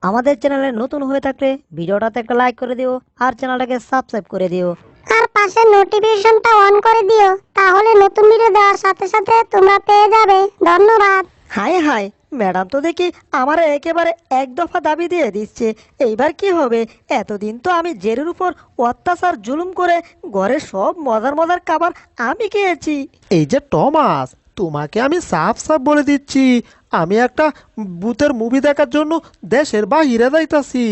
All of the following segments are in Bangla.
আমাদের চ্যানেলে নতুন হয়ে থাকলে ভিডিওটাতে একটা লাইক করে দিও আর চ্যানেলটাকে সাবস্ক্রাইব করে দিও। আর পাশে নোটিফিকেশনটা অন করে দিও, তাহলে নতুন ভিডিও দেওয়ার সাথে সাথে তোমরা পেয়ে যাবে। ধন্যবাদ। হাই হাই, ম্যাডাম তো দেখি আমার একেবারে এক দফা দাবি দিয়ে দিচ্ছে। এইবার কি হবে? এতদিন তো আমি জেরির উপর অত্যাচার জুলুম করে ঘরের সব মজার মজার খাবার আমি খেয়েছি। এই যে টমাস, তোমাকে আমি সাফ সাফ বলে দিচ্ছি, আমি একটা ভূতের মুভি দেখার জন্য দেশের বাহিরে যাইতাছি।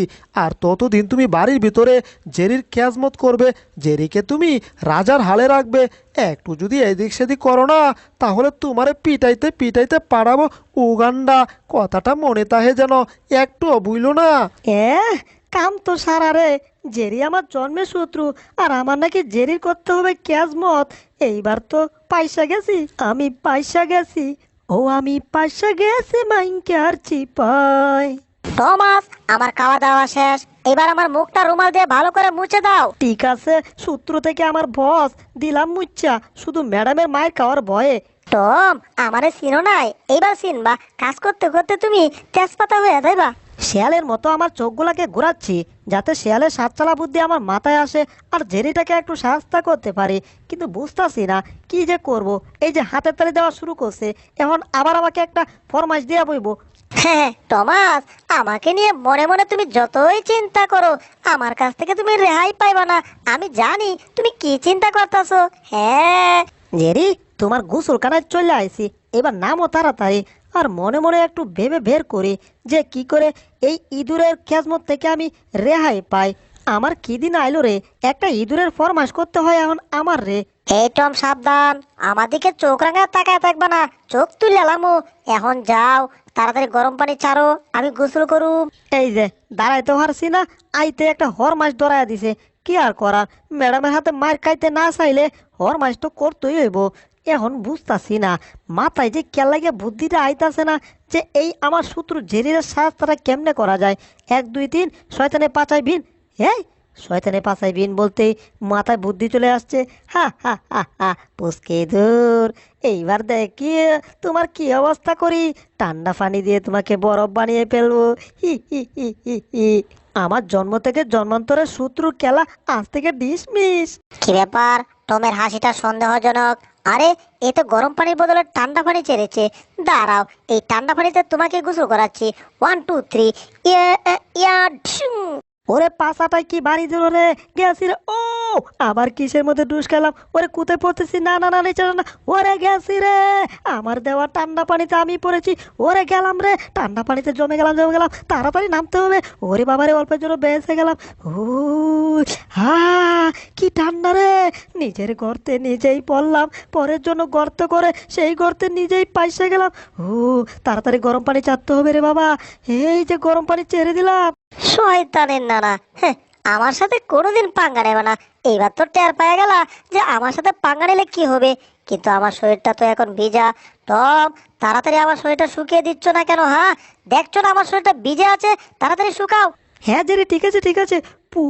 আর ততদিন তুমি বাড়ির ভিতরে জেরির খেজমত করবে, জেরিকে তুমি রাজার হালে রাখবে। একটু যদি এদিক সেদিক করো না, তাহলে তোমারে পিটাইতে পিটাইতে পাঠাবো উগান্ডা। কথাটা মনে তাহে যেন, একটুও বুঝলো না। এ কাম তো সারা রে। জেরি আমার জন্মের শত্রু, আর আমার নাকি জেরির করতে হবে ক্যাজমত। এইবার তো পাইসা গেছি, আমি পাইসা গেছি। ও আমি পাইসা গেছি মাইনকে আর চিপাই। টমাস, আমার খাওয়া দাওয়া শেষ, এবার আমার মুখটা রুমাল দিয়ে ভালো করে মুছে দাও। ঠিক আছে, সূত্র থেকে আমার বস দিলাম মুচ্চা, শুধু ম্যাডামের মায়ের খাওয়ার ভয়ে। টম, আমারে চিনো নাই, এইবার চিনবা। কাজ করতে করতে তুমি তেজপাতা হয়ে যাইবা। শেয়ালের মতো আমার চোখগুলাকে ঘোরাচ্ছি, যাতে শেয়ালের সাতচালা বুদ্ধি আমার মাথায় আসে আর জেরিটাকে একটু সাহায্য করতে পারি। কিন্তু বুঝতাছি না কি যে করব। এই যে হাতের তালি দেওয়া শুরু করছে, এখন আবার আমাকে একটা ফরমাইশ দিয়া বইব। হ্যাঁ টমাস, আমাকে নিয়ে মনে মনে তুমি যতই চিন্তা করো, আমার কাছ থেকে তুমি রেহাই পাইবা না। আমি জানি তুমি কি চিন্তা করতেছো। হ্যাঁ, জেরি, তোমার গোসলখানায় চলে আইছি, এবার নামও তাড়াতাড়ি। আর মনে মনে একটু ভেবে বের করি যে কি করে এই ইঁদুরের খেজমত থেকে আমি রেহাই পাই। আমার কি দিন আইলো রে, একটা ইঁদুরের ফরমাশ করতে হয় এখন আমার রে। এই টম সাবধান, আমার দিকে চোখ রাঙা তাকায় থাকবা না, চোখ তুলে এলামু। এখন যাও, তাড়াতাড়ি গরম পানি ছাড়ো, আমি গোসল করুম। এই যে দাঁড়াইতে পারছি না, আইতে একটা হরমাস ধরাইয়া দিছে। কি আর করার, ম্যাডামের হাতে মার খাইতে না চাইলে হরমাস তো করতেই হইব। এখন বুঝতাছি না মাথায় যে কেলাগে বুদ্ধিটা আইতাছে না, যে এই আমার শত্রু জেরির সাহায্যটা কেমনে করা যায়। 1 2 3 শয়তানে পাচাই বিন। এই শয়তানে পাচাই বিন বলতেই মাথায় বুদ্ধি চলে আসছে। হা হা হা হা, পুচকে দূর। এইবার দেখি তোমার কি অবস্থা করি। ঠান্ডা পানি দিয়ে তোমাকে বরফ বানিয়ে ফেলবো। হি হি হি হি হি। আমার জন্ম থেকে জন্মান্তরের শত্রু খেলা আজ থেকে ডিসমিস। কি ব্যাপার, টমের হাসিটা সন্দেহজনক। আরে, এ তো গরম পানির বদলে ঠান্ডা পানি ছেড়েছে। দাঁড়াও, এই ঠান্ডা পানিতে তোমাকে গোসল করাচ্ছি। 1 2 3, ইয়া ইয়া ঢিং। ওরে পাছাটাই কি বাড়ি দিল রে, গেছি রে। ও আবার কিসের মধ্যে ডুস খেলাম, ওরে কোথায় পড়তেছি। না না না, নিচে না। ওরে গেছি রে, আমার দেওয়া ঠান্ডা পানিতে আমি পড়েছি। ওরে গেলাম রে, ঠান্ডা পানিতে জমে গেলাম জমে গেলাম, তাড়াতাড়ি নামতে হবে। ওরে বাবারে, অল্পের জন্য বেঁচে গেলাম। ও হা, কি ঠান্ডা রে। নিজের গর্তে নিজেই পড়লাম, পরের জন্য গর্ত করে সেই গর্তে নিজেই পাইসে গেলাম। ও তাড়াতাড়ি গরম পানি চাপতে হবে রে বাবা। এই যে গরম পানি ছেড়ে দিলাম। শয়তানের নানা, হ্যাঁ, আমার সাথে কোনোদিন পাঙ্গা নেবে না। এইবার তো টের পেয়ে গেলা যে আমার সাথে পাঙ্গা নিলে কি হবে। কিন্তু আমার শরীরটা তো এখন ভিজা। টম, তাড়াতাড়ি আমার শরীরটা শুকিয়ে দিচ্ছ না কেন? হ্যাঁ, দেখছো না আমার শরীরটা ভিজে আছে, তাড়াতাড়ি শুকাও। হ্যাঁ জেরি, ঠিক আছে ঠিক আছে। পু,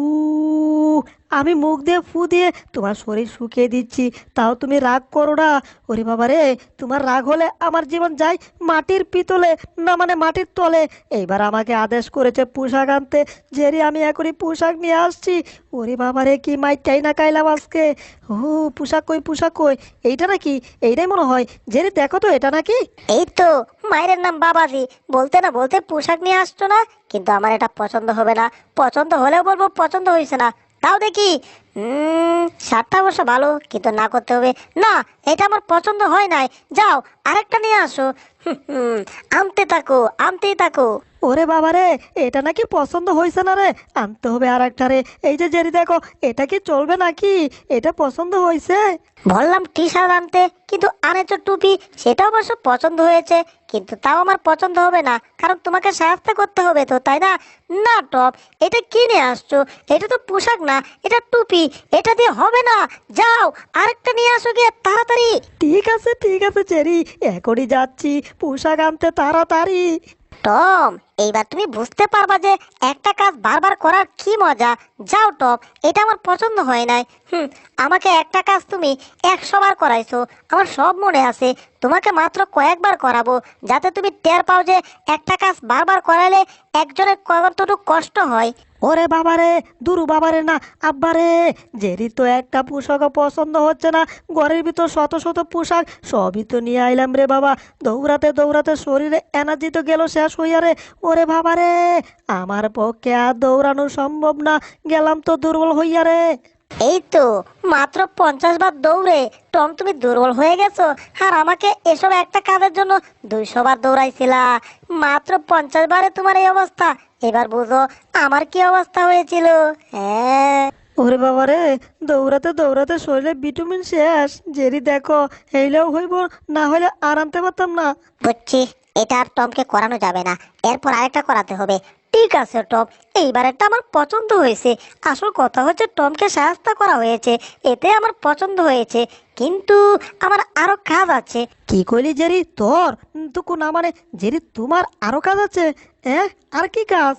আমি মুখ দিয়ে ফু দিয়ে তোমার শরীর শুকিয়ে দিচ্ছি, তাও তুমি রাগ করো না। ওরে বাবা রে, তোমার রাগ হলে আমার জীবন যায় মাটির পিতলে, না মানে মাটির তলে। এইবার আমাকে আদেশ করেছে পোশাক আনতে। জেরি, আমি এখনই পোশাক নিয়ে আসছি। ওরে বাবা রে, কি মাইটাই না খাইলাম আজকে। ও পোশাক কই, পোশাক কই? এইটা নাকি? এইটাই মনে হয়। জেরি দেখো তো, এটা নাকি? এই তো, মায়ের নাম বাবাজি, বলতে না বলতে পোশাক নিয়ে আসছো না। কিন্তু আমার এটা পছন্দ হবে না। পছন্দ হলেও বলবো পছন্দ হয়েছে না। তাও দেখি। শার্টটা অবশ্য ভালো, কিন্তু না করতে হবে না। এটা আমার পছন্দ হয় নাই। যাও, আরেকটা নিয়ে আসো। আনতে থাকো, আনতেই থাকো। ওরে বাবা রে, এটা নাকি পছন্দ হয়েছে না রে, আনতে হবে আর একটা রে। এই যে জেরি দেখো, এটা কি চলবে নাকি? এটা পছন্দ হয়েছে। বললাম টি শার্ট আনতে, কিন্তু আনেছো টুপি। সেটা অবশ্য পছন্দ হয়েছে, কিন্তু তাও আমার পছন্দ হবে না, কারণ তোমাকে সাহায্য করতে হবে তো, তাই না? না টপ, এটা কিনে আসছো, এটা তো পোশাক না, এটা টুপি। এটা দিয়ে হবে না। যাও, আরেকটা নিয়ে আসো গিয়ে তাড়াতাড়ি। ঠিক আছে ঠিক আছে জেরি, এখনই যাচ্ছি পোশাক আনতে, তাড়াতাড়ি। টম, এইবার তুমি বুঝতে পারবা যে একটা কাজ বারবার করার কি মজা। যাও টম, এটা আমার পছন্দ হয় নাই। আমাকে একটা কাজ তুমি 100 বার করাইছো, আমার সব মনে আছে। তোমাকে মাত্র কয়েকবার করাবো, যাতে তুমি টের পাও যে একটা কাজ বারবার করাইলে একজনের কতটুকু কষ্ট হয়। ওরে বাবারে, দুরু বাবারে না আব্বারে, জেরি তো একটা পোশাকও পছন্দ হচ্ছে না। ঘরের ভিতর শত শত পোশাক, সবই তো নিয়ে আইলাম রে বাবা। দৌড়াতে দৌড়াতে শরীরে এনার্জি তো গেল শেষ হইয়া রে। ওরে বাবারে, আমার পক্ষে আর দৌড়ানো সম্ভব না, গেলাম তো দুর্বল হইয়া রে। এই তো মাত্র 50 বার দৌড়ে টম তুমি দুর্বল হয়ে গেছো, আর আমাকে এসব একটা কাজের জন্য 200 বার দৌড়াইছিলা। মাত্র 50 বারে তোমার এই অবস্থা। এবার বুঝো আমার কি অবস্থা হয়েছিল। হ্যাঁ, ওরে বাবারে, দৌড়াতে দৌড়াতে শরীরে ভিটামিন শেষ। জেরি দেখো, হইলেও হইব, না হইলে আর আনতে পারতাম না। বুঝছি, এটা আর টমকে করানো যাবে না, এরপর আরেকটা করাতে হবে। ঠিক আছে টম, এইবার একটা আমার পছন্দ হয়েছে। আসল কথা হচ্ছে টমকে সাহায্য করা হয়েছে, এতে আমার পছন্দ হয়েছে। কিন্তু আমার আরো কাজ আছে। কি কইলি জেরি, তোর তুকু না মানে জেরি, তোমার আরো কাজ আছে? আর কি কাজ?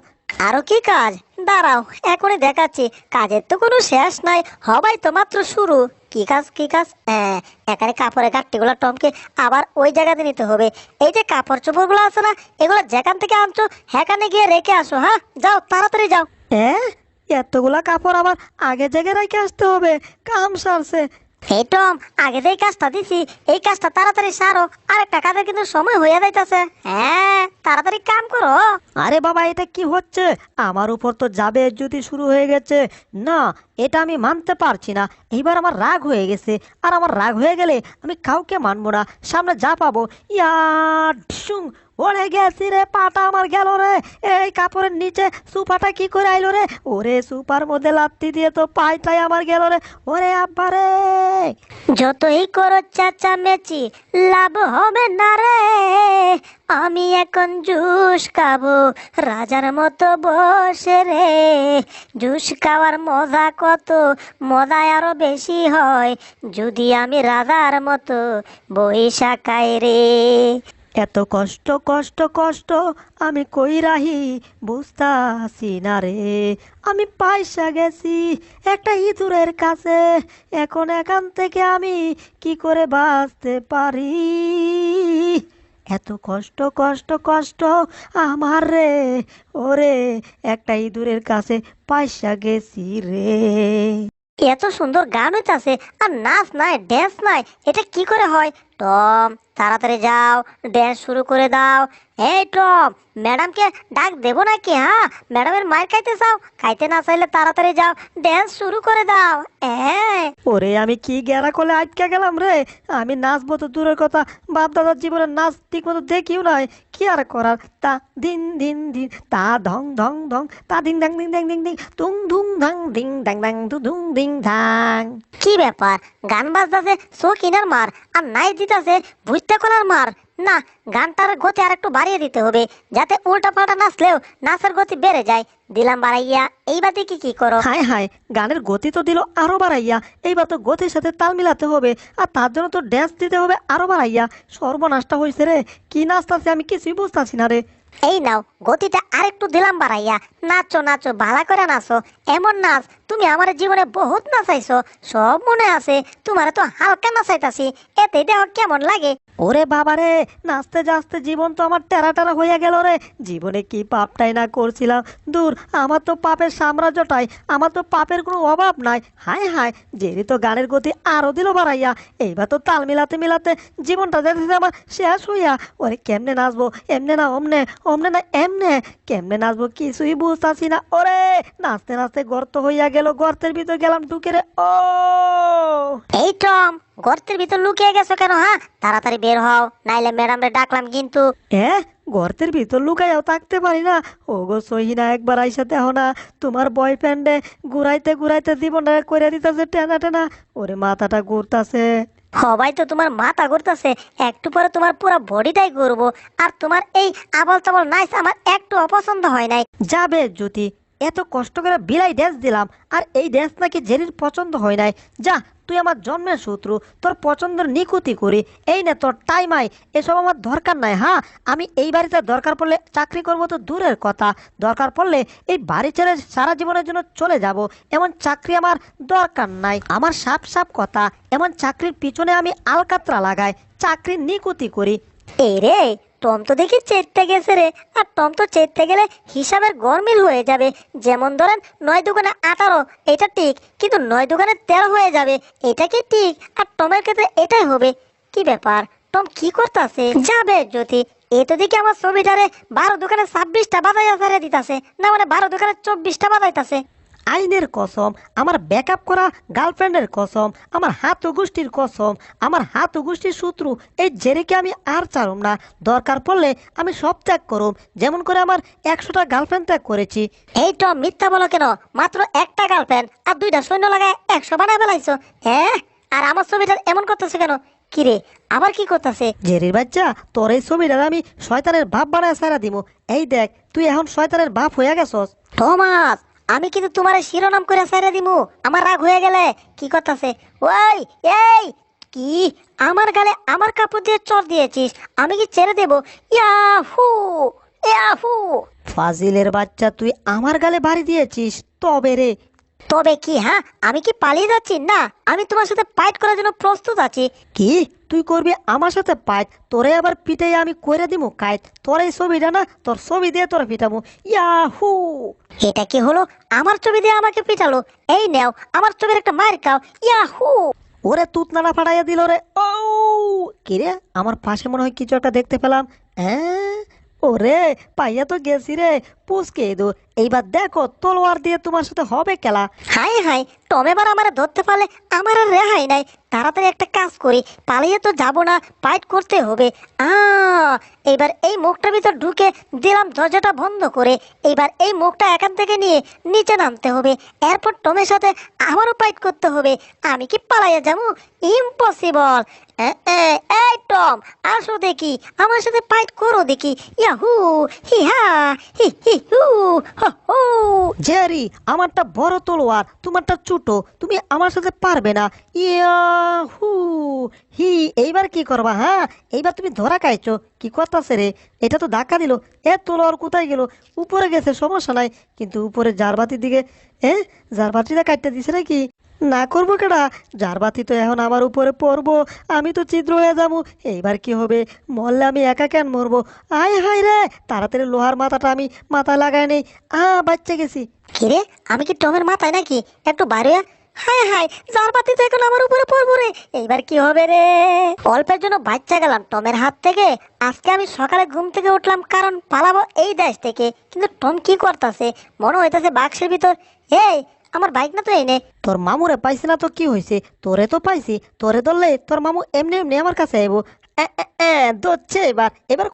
আরো কি কাজ? দাঁড়াও, এখনই দেখাচ্ছি। কাজের তো কোনো শেষ নাই, হবাই তো মাত্র শুরু। কি কাজ, কি কাজ? হ্যাঁ, এখানে কাপড়ের গাঁটটিগুলো টমকে আবার ওই জায়গাতে নিতে হবে। এই যে কাপড় চোপড় গুলো আছে না, এগুলো যেখান থেকে আনছো সেখানে গিয়ে রেখে আসো। হ্যাঁ, যাও, তাড়াতাড়ি যাও। এতগুলা কাপড় আবার আগে জায়গায় রেখে আসতে হবে? কাম সারছে। এই টম, আগে যে কাজটা দিছি এই কাজটা তাড়াতাড়ি সারো, আরেকটা কাজের কিন্তু সময় হয়ে যাইতাছে। হ্যাঁ, তাড়াতাড়ি কাম করো। আরে বাবা, এটা কি হচ্ছে? আমার উপর তো যাবে যদি শুরু হয়ে গেছে। না, এটা আমি মানতে পারছি না। এইবার আমার রাগ হয়ে গেছে, আর আমার রাগ হয়ে গেলে আমি কাউকে মানবো না। সামনে যা পাবো ইয়া ঢিসুং, ওরে গেছি রে, পাটা আমার গেল রে। এই কাপড়ের নিচে সুপাটা কি করে আইলো রে? ওরে সুপার মধ্যে লাত্তি দিয়ে তো পাইটাই আমার গেল রে। ওরে আব্বা রে। যতই করো চেঁচামেচি, লাভ হবে না রে। আমি এখন জুস খাবো রাজার মতো বসে রে। জুস খাওয়ার মজা কত, মজা আরো বেশি হয় যদি আমি রাজার মতো বইসা খাই রে। এত কষ্ট কষ্ট কষ্ট আমি কই রাহি, বুঝতাছি না রে। আমি পাইসা গেছি একটা ইঁদুরের কাছে, এখন এখান থেকে আমি কি করে বাঁচতে পারি? এত কষ্ট কষ্ট কষ্ট আমার রে। ওরে, একটা ইঁদুরের কাছে পাইসা গেছি রে। এত সুন্দর গান হইতাছে আর নাচ নাই, ড্যান্স নাই, এটা কি করে হয়? টম, তাড়াতাড়ি যাও, ড্যান্স শুরু করে দাও। এই টম, ম্যাডামকে ডাক দেবো নাকি? হ্যাঁ, ম্যাডামের মায়ের খাইতে চাও? খাইতে না চাইলে তাড়াতাড়ি যাও, ড্যান্স শুরু করে দাও। হ্যাঁ, ওরে, আমি কি গেরা করলে আটকে গেলাম রে। আমি নাচবো তো দূরের কথা, বাপ দাদার জীবনে নাচ ঠিক মতো দেখিও নাই। কি আর করার, তা দিন দিন দিন, তা ধং ধং ধং, তা দিং দাং দিং দাং দিং দিং, তুং ধুং ধাং দিং দাং দাং দু ধুং দিং ধাং। কি ব্যাপার? গান বাজতাছে শৌখিনের মার, আর নাই দিতাছে বুঝতে কোনার মার। না, গানটার গতি আর একটু বাড়িয়ে দিতে হবে, যাতে উল্টা পাল্টা নাচলেও নাচের গতি বেড়ে যায়। দিলাম বাড়াইয়া। এইবার দেখি কি করো। হায় হায়, গানের গতি তো দিল আরো বাড়াইয়া। এইবার তো গতির সাথে তাল মিলাতে হবে, আর তার জন্য তো ড্যান্স দিতে হবে আরো বাড়াইয়া। সর্বনাশটা হয়েছে রে, কি নাচতাছে আমি কিছুই বুঝতাছি না রে। এই নাও, গতিটা আরেকটু দিলাম বাড়াইয়া। নাচো নাচো, ভালো করে নাচো। এমন নাচ তুমি আমার জীবনে বহুত নাচাইছো, সব মনে আছে। তোমার তো হালকা নাচাইতাছি, এতে দেহ কেমন লাগে? ওরে বাবারে, নাচতে যাচতে জীবন তো আমার টেরা টেরা হইয়া গেল রে। জীবনে কি পাপটাই না করছিলাম। দূর, আমার তো পাপের সাম্রাজ্যটাই, আমার তো পাপের কোনো অভাব নাই। হায় হায়, জেরি তো গানের গতি আরো দিল বাড়াইয়া। এইবার তো তাল মিলাতে মিলাতে জীবনটা যেতেছে আমার শেষ হইয়া। ওরে কেমনে নাচবো, এমনে না অমনে, অমনে না এমনে, কেমনে নাচবো কিছুই বুঝতাছি না। ওরে, নাচতে নাচতে গর্ত হইয়া গেল, গর্তের ভিতর গেলাম ঢুকে রে। ও এই টম, গর্তের ভিতর লুকিয়ে গেছো কেন? হ্যাঁ, তাড়াতাড়ি বের হও, নাইলে ম্যাডামরে ডাকলাম কিন্তু। গর্তের ভিতর লুকাইয়াও থাকতে পারি না? ও গো সহিনা, একবার আইসা দেখো না, তোমার বয়ফ্রেন্ডে ঘুরাইতে ঘুরাইতে জীবনটা করে দিতেছে টেনা টেনা। ওরে মাথাটা ঘুরতাছে। সবাই তো তোমার মাথা ঘুরতেছে, একটু পরে তোমার পুরো বডিটাই ঘুরবো। আর তোমার এই আবল তাবল নাইস আমার একটু অপছন্দ হয় নাই। যাবে জ্যোতি, এত কষ্ট করে বিলাই ড্যান্স দিলাম, আর এই ড্যান্স নাকি জেরির পছন্দ হয় নাই। যা, তুই আমার জন্মের শত্রু, তোর পছন্দের নিকুতি করি। এই না তোর টাইম আই, এসব আমার দরকার নাই। হ্যাঁ, আমি এই বাড়িতে দরকার পড়লে চাকরি করব তো দূরের কথা, দরকার পড়লে এই বাড়ি ছেড়ে সারা জীবনের জন্য চলে যাব। এমন চাকরি আমার দরকার নাই। আমার সাপ সাপ কথা, এমন চাকরির পিছনে আমি আলকাতরা লাগাই, চাকরির নিকুতি করি। এই রে, টম তো দেখি চেতে গেছে রে। আর টম তো চেতে গেলে হিসাবের গরমিল হয়ে যাবে। যেমন ধরেন 9 × 18, এটা ঠিক, কিন্তু 9 × 13 হয়ে যাবে, এটা কি ঠিক? আর টমের ক্ষেত্রে এটাই হবে। কি ব্যাপার, টম কি করতেছে? যাবে জ্যোতি, এ তো দেখি আমার ছবিটারে 12 × 26টা বাজাইয়া ছেড়ে দিতাছে, না মানে 12 × 24টা বাজাইতাছে। আইনের কসম, আমার ব্যাকআপ করা গার্লফ্রেন্ডের কসম, আমার হাত ও গোষ্ঠীর কসম, আমার হাত ও গোষ্ঠীর শত্রু এই জেরিকে আমি আর ছাড়ুম না। দরকার পড়লে আমি সব ত্যাগ করুম, যেমন করে আমার 100টা গার্লফ্রেন্ড ত্যাগ করেছি। এই টম মিথ্যা বলো কেন? মাত্র একটা গার্লফ্রেন্ড আর 2টা সৈন্য লাগায় 100 বানায় ফেলাইছো। হ্যাঁ, আর আমার ছবিটা এমন করতেছে কেন? কিরে, আবার কি করতেছে? জেরির বাচ্চা, তোর এই ছবিটা আমি শয়তানের বাপ বানায় সারা দিব। এই দেখ, তুই এখন শয়তানের বাপ হয়ে গেছস। থমাস, আমি কিন্তু তোমার শিরোনাম করে ছেড়ে দিমু আমার রাগ হয়ে গেলে। কি করতেছে? ওই, এই কি আমার গালে আমার কাপড় দিয়ে চর দিয়েছিস? আমি কি ছেড়ে দেব? Yahoo, Yahoo. ফাজিলের বাচ্চা, তুই আমার গালে বাড়ি দিয়েছিস? তবে রে, তবে কি? হ্যাঁ, আমি কি পালিয়ে যাচ্ছি? না, আমি তোমার সাথে ফাইট করার জন্য প্রস্তুত আছি। কি তুই করবি আমার সাথে পাইত? তোরে আবার পিটাই আমি কইরা দিমু কাইত। তোর এই ছবিটা না, তোর ছবি দিয়ে তোর পিটামু। ইয়াহু! এটা কি হলো? আমার ছবি দিয়ে আমাকে পিটালো। এই নেও, আমার ছবির একটা মার খাও। ইয়াহু! ওরে তুতনাটা ফাটাইয়া দিল রে। ও কি রে, আমার পাশে মনে হয় কিছু একটা দেখতে পেলাম। হ্যাঁ, ওরে পাইয়া তো গেছি রে, পুচকে দো। এইবার দেখো তলোয়ার দিয়ে তোমার সাথে হবে খেলা। হাই হাই, টম এবার আমারে ধরতে পারলে আমার আর রেহাই নাই। তাড়াতাড়ি একটা কাজ করি, পালিয়ে তো যাব না, ফাইট করতে হবে। এইবার এই মুখটার ভিতর ঢুকে দিলাম দরজাটা বন্ধ করে। এইবার এই মুখটা এখান থেকে নিয়ে নিচে নামতে হবে, এরপর টমের সাথে আমারও ফাইট করতে হবে। আমি কি পালাইয়া যাবো? ইম্পসিবল। এই টম, আসো দেখি, আমার সাথে ফাইট করো দেখি। ইয়াহু, হি হা, হি হি হু, হো হো। জেরি, আমারটা বড় তলোয়ার, তোমারটা ছোট, তুমি আমার সাথে পারবে না। ইয়াহু হি, এইবার কি করবা? হ্যাঁ, এইবার তুমি ধরা খাইছো। কি করতেছে রে? এটা তো ধাক্কা দিল। তলোয়ার কোথায় গেল? উপরে গেছে, সমস্যা নাই, কিন্তু উপরে জারবাতির দিকে। জারবাতিটা কাটতে দিছে নাকি? না করবো কেডা? জারবাতি তো এখন আমার উপরে পড়বো, আমি তো ছিদ্র হয়ে যাবো। এইবার কি হবে? মরলে আমি একা কেন মরবো? আয় হাই রে, তাড়াতাড়ি লোহার মাথাটা আমি মাথায় লাগাই নেই। বাচ্চা গেছি। কিরে, আমি কি টমের মাথায় নাকি? একটু বাইরে। হাই হাই, যার বাতি তো এখন আমার উপরে পড়বো রে। এইবার কি হবে রে? অল্পের জন্য বাচ্চা গেলাম টমের হাত থেকে। আজকে আমি সকালে ঘুম থেকে উঠলাম কারণ পালাবো এই দেশ থেকে, কিন্তু টম কি করতেছে? মনে হইতেছে বাক্সের ভিতর। এই, আমার বাইক না তো এনে। তোর মামুরে পাইছি না তো কি হয়েছে? তোরে তো পাইছি, তোরে ধরলে তোর মামু এমনি এমনি আমার কাছে আইবো। ধরছে এবার। এবার